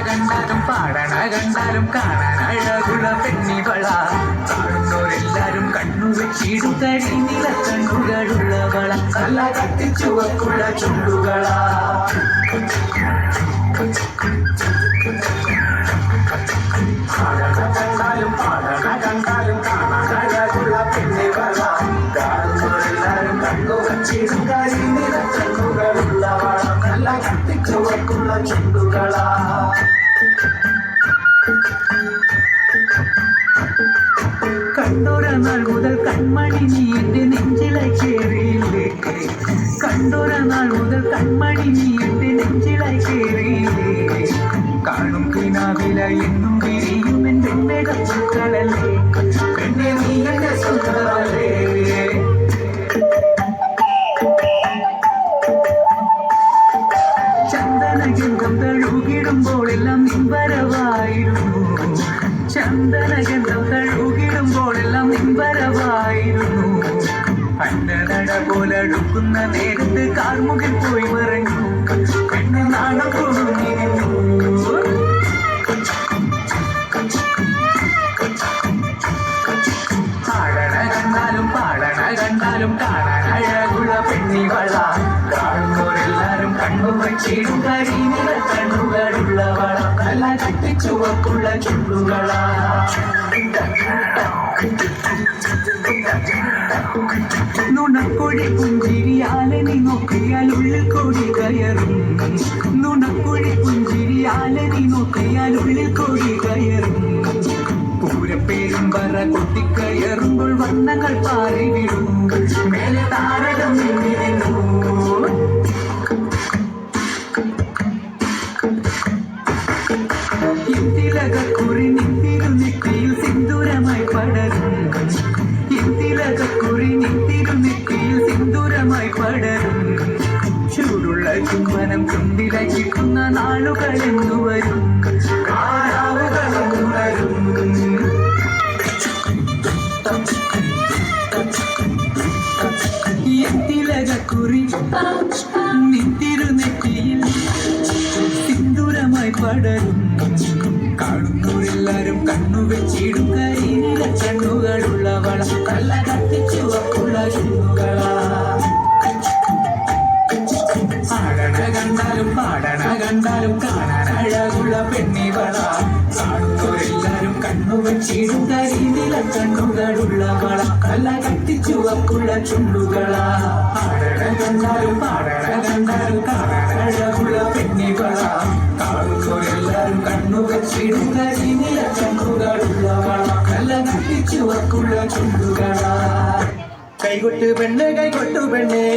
കണ്ടാലും പാടണ കണ്ടാലും കാണാൻ അഴകുള്ള പെണ്ണിവള കാണുന്നവരെല്ലാരും കണ്ണു വെച്ചിടും കരിനില കണ്ണുകളുള്ളവള നല്ല കത്തിച്ചുവക്കുള്ള ചുണ്ടുകളാ കണ്ടാലും പാടണ കണ്ടാലും കാണാൻ അഴകുള്ള പെണ്ണിവള കാണുന്നവരെല്ലാരും കണ്ണു വെച്ചിടും കരിനില കണ്ണുകളുള്ളവള നല്ല കത്തിച്ചുവക്കുള്ള ചുണ്ടുകളാ കണ്ടോര നാൾ മുതൽ കൺമണി നീ എന്റെ നെഞ്ചിലായി കേറിയില്ലേ കണ്ടോര നാൾ മുതൽ കൺമണി നീ എന്റെ നെഞ്ചിലായി കേറിയില്ലേ കാണും കിനാവില എന്നും വിരിയും എന്റെ മേഘപ്പൂക്കളല്ലേ പെണ്ണെ നീ എന്റെ സ്വന്തമല്ലേ ചന്ദനഗന്ധം തഴുകിടുമ്പോൾ എല്ലാം നിൻവരവായിരുന്നു ചന്ദനഗന്ധം തഴുകിടുമ്പോൾ എല്ലാം നിൻവരവായിരുന്നു അന്നനട പോലടുക്കുന്ന നേരത്ത് കാർമുകിൽ പോയി മറഞ്ഞു പെണ്ണ് നാണം കുടുങ്ങിയിരുന്നു പാടണ കണ്ടാലും പാടണ കണ്ടാലും കാണാൻ അഴകുള്ള പെണ്ണിവള കാണുന്നവരെല്ലാരും കണ്ണു വച്ചിടും കരിനില കണ്ണുകളുള്ളവള നല്ല കത്തിച്ചുവക്കുള്ള ചുണ്ടുകളാ നുണക്കൊടി പുഞ്ചിരിയാലെ നീ നോക്കിയാൽ ഉള്ളിൽ കൊടി കയറും നുണക്കൊടി പുഞ്ചിരിയാലെ നീ നോക്കിയാൽ ഉള്ളിൽ കൊടി കയറും പൂരപ്പേരും പറ കൊട്ടിക്കയറുമ്പോൾ വർണ്ണങ്ങൾ പാറി വിടും മേലെ താരകം നിന്നിരുന്നു ഇന്തിലകക്കുറി നിന്തിരുനെറ്റിയിൽ സിന്ദൂരമായി പടരും ഇന്തിലകക്കുറി നിന്തിരുനെറ്റിയിൽ സിന്ദൂരമായി പടരും ചൂടുള്ള ചുംബനം ചുണ്ടിലായി കിട്ടുന്ന നാളുകൾ എന്നു വരും വരും ഇന്തിലകക്കുറി നിന്തിരുനെറ്റിയിൽ സിന്ദൂരമായി പടരും കാണുന്നവരെല്ലാരും കണ്ണു വെച്ചിടും കരിനില കണ്ണുകളുള്ളവള നല്ല കത്തിച്ചുവക്കുള്ള ചുണ്ടുകളാ പാടണ കണ്ടാലും കാണാൻ അഴകുള്ള പെണ്ണിവള കാണുന്നവരെല്ലാരും കണ്ണു വെച്ചിടും കരിനില കണ്ണുകളുള്ളവള നല്ല കത്തിച്ചുവക്കുള്ള ചുണ്ടുകളാ പാടണ കണ്ടാലും കാണാൻ അഴകുള്ള പെണ്ണിവള കാണുന്നവരെല്ലാരും കണ്ണു വെച്ചിടും കരിനില കണ്ണുകളുള്ളവള നല്ല കത്തിച്ചുവക്കുള്ള ചുണ്ടുകളാ കൈകൊട്ട് പെണ്ണേ